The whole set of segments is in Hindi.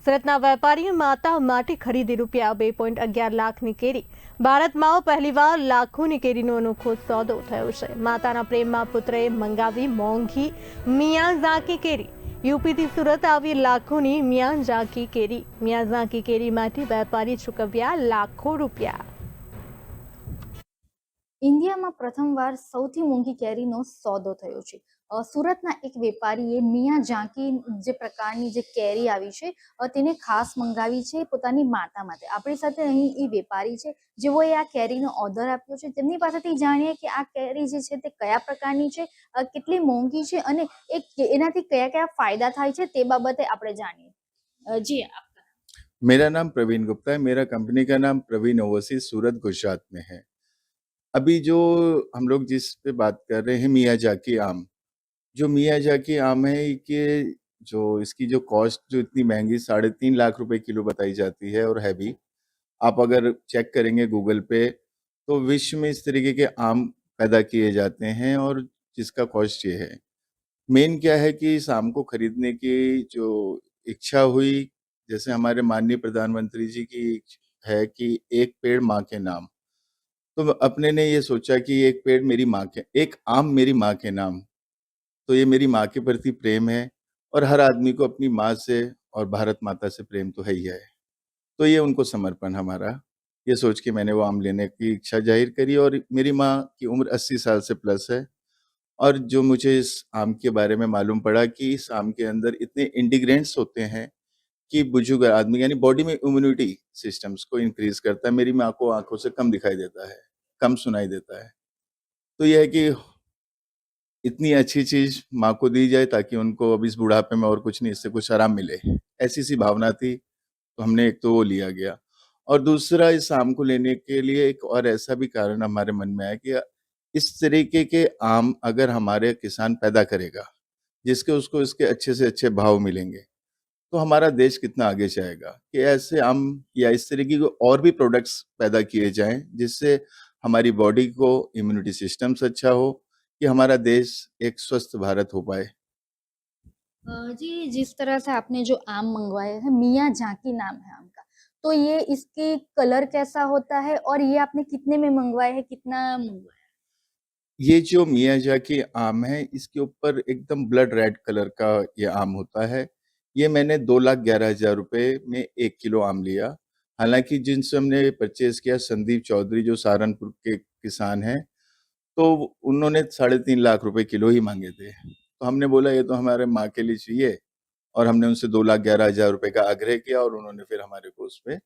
સુરતના વેપારીએ માતા માટે ખરીદી રૂપિયા 2.11 લાખની કેરી। ભારતમાં પહેલીવાર લાખોની કેરીનો અનોખો સોદો થયો છે। માતાના પ્રેમમાં પુત્રએ મંગાવી મોંઘી મિયાઝાકી કેરી। યુપીથી સુરત આવી લાખોની મિયાઝાકી કેરી। મિયાઝાકી કેરીમાંથી વેપારી ચૂકવ્યા લાખો રૂપિયા। ઇન્ડિયામાં પ્રથમવાર સૌથી મોંઘી કેરીનો સોદો થયો છે। સુરતના એક વેપારીએ મિયાઝાકી જે પ્રકારની જે કેરી આવી છે તેને ખાસ મંગાવી છે પોતાની માતા માટે। આપણી સાથે અહીં એ વેપારી છે જેઓએ આ કેરીનો ઓર્ડર આપ્યો છે। તેમની પાસેથી જાણીએ કે આ કેરી જે છે તે કયા પ્રકારની છે, કેટલી મોંઘી છે અને એનાથી કયા કયા ફાયદા થાય છે તે બાબતે આપણે જાણીએ। જી मेरा नाम प्रवीण गुप्ता है। मेरा कंपनी का नाम प्रवीण ओवरसीज सूरत गुजरात में है। अभी जो हम लोग जिस पे बात कर रहे हैं मियाजाकी आम, जो मियाजाकी आम है कि जो इसकी जो कॉस्ट जो इतनी महंगी 3.5 लाख रुपए किलो बताई जाती है और है भी। आप अगर चेक करेंगे गूगल पे तो विश्व में इस तरीके के आम पैदा किए जाते हैं और जिसका कॉस्ट ये है। मेन क्या है कि इस आम को खरीदने की जो इच्छा हुई, जैसे हमारे माननीय प्रधानमंत्री जी की है कि एक पेड़ माँ के नाम, तो अपने ने ये सोचा कि एक पेड़ मेरी माँ के, एक आम मेरी माँ के नाम। तो ये मेरी माँ के प्रति प्रेम है और हर आदमी को अपनी माँ से और भारत माता से प्रेम तो है ही है। तो ये उनको समर्पण हमारा, ये सोच के मैंने वो आम लेने की इच्छा जाहिर करी। और मेरी माँ की उम्र 80 साल से प्लस है और जो मुझे इस आम के बारे में मालूम पड़ा कि इस आम के अंदर इतने इंटीग्रेंट्स होते हैं कि बुजुर्ग आदमी यानी बॉडी में इम्यूनिटी सिस्टम्स को इंक्रीज करता है। मेरी माँ को आंखों से कम दिखाई देता है, कम सुनाई देता है। तो यह है कि इतनी अच्छी चीज माँ को दी जाए ताकि उनको अब इस बुढ़ापे में और कुछ नहीं, इससे कुछ आराम मिले, ऐसी सी भावना थी। तो हमने एक तो वो लिया गया और दूसरा इस आम को लेने के लिए एक और ऐसा भी कारण हमारे मन में आया कि इस तरीके के आम अगर हमारे किसान पैदा करेगा जिसके उसको इसके अच्छे से अच्छे भाव मिलेंगे तो हमारा देश कितना आगे जाएगा। कि ऐसे आम या इस तरीके के और भी प्रोडक्ट्स पैदा किए जाएं जिससे हमारी बॉडी को इम्यूनिटी सिस्टम्स अच्छा हो, कि हमारा देश एक स्वस्थ भारत हो पाए। जी, जिस तरह से आपने जो आम मंगवाए हैं, मियाज़ाकी नाम है आम का, तो ये इसके कलर कैसा होता है और ये आपने कितने में मंगवाए हैं, कितना मंगवाया? ये जो मियाजाकी आम है इसके ऊपर एकदम ब्लड रेड कलर का ये आम होता है। ये मैंने 2,11,000 रुपए में 1 किलो आम लिया। हालांकि जिनसे हमने परचेज किया संदीप चौधरी जो सहारनपुर के किसान हैं, तो उन्होंने 3.5 लाख रुपए किलो ही मांगे थे। तो हमने बोला ये तो हमारे माँ के लिए चाहिए और हमने उनसे 2,11,000 रुपए का आग्रह किया और उन्होंने फिर हमारे को उस पे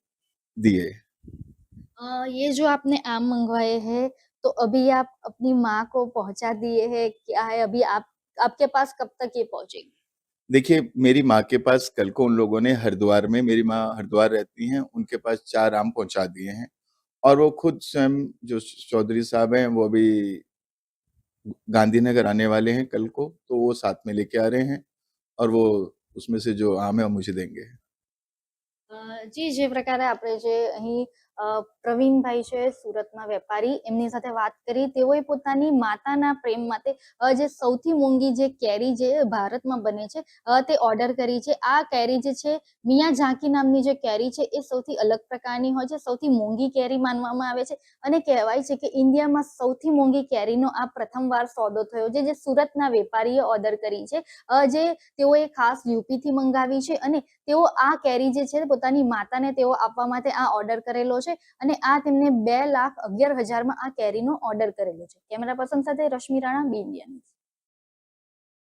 दिए। ये जो आपने आम मंगवाए हैं, तो अभी आप अपनी माँ को पहुँचा दिए हैं, क्या है अभी आप आपके पास कब तक ये पहुँचेंगे? देखिए, मेरी माँ के पास कल को उन लोगों ने हरिद्वार में, मेरी माँ हरिद्वार रहती हैं, उनके पास 4 आम पहुँचा दिए हैं और वो खुद स्वयं जो चौधरी साहब हैं, वो अभी गांधीनगर आने वाले हैं कल को, तो वो साथ में लेके आ रहे हैं और वो उसमें से जो आम है वो मुझे देंगे। જી, જે પ્રકારે આપણે જે અહીં પ્રવીણભાઈ છે સુરતના વેપારી, એમની સાથે વાત કરી। તેઓએ પોતાની માતાના પ્રેમ માટે જે સૌથી મોંઘી જે કેરી જે ભારતમાં બને છે તે ઓર્ડર કરી છે। આ કેરી જે છે મિયાઝાકી નામની જે કેરી છે એ સૌથી અલગ પ્રકારની હોય છે, સૌથી મોંઘી કેરી માનવામાં આવે છે અને કહેવાય છે કે ઇન્ડિયામાં સૌથી મોંઘી કેરીનો આ પ્રથમવાર સોદો થયો છે જે સુરતના વેપારીએ ઓર્ડર કરી છે, જે તેઓએ ખાસ યુપીથી મંગાવી છે અને તેઓ આ કેરી જે છે પોતાની માતાને તેઓ આપવા માટે આ ઓર્ડર કરેલો છે અને આ તેમને 2,11,000 માં આ કેરીનો ઓર્ડર કરેલો છે। કેમેરા પર્સન સાથે રશ્મિ રાણા, બી ઇન્ડિયા ન્યૂઝ।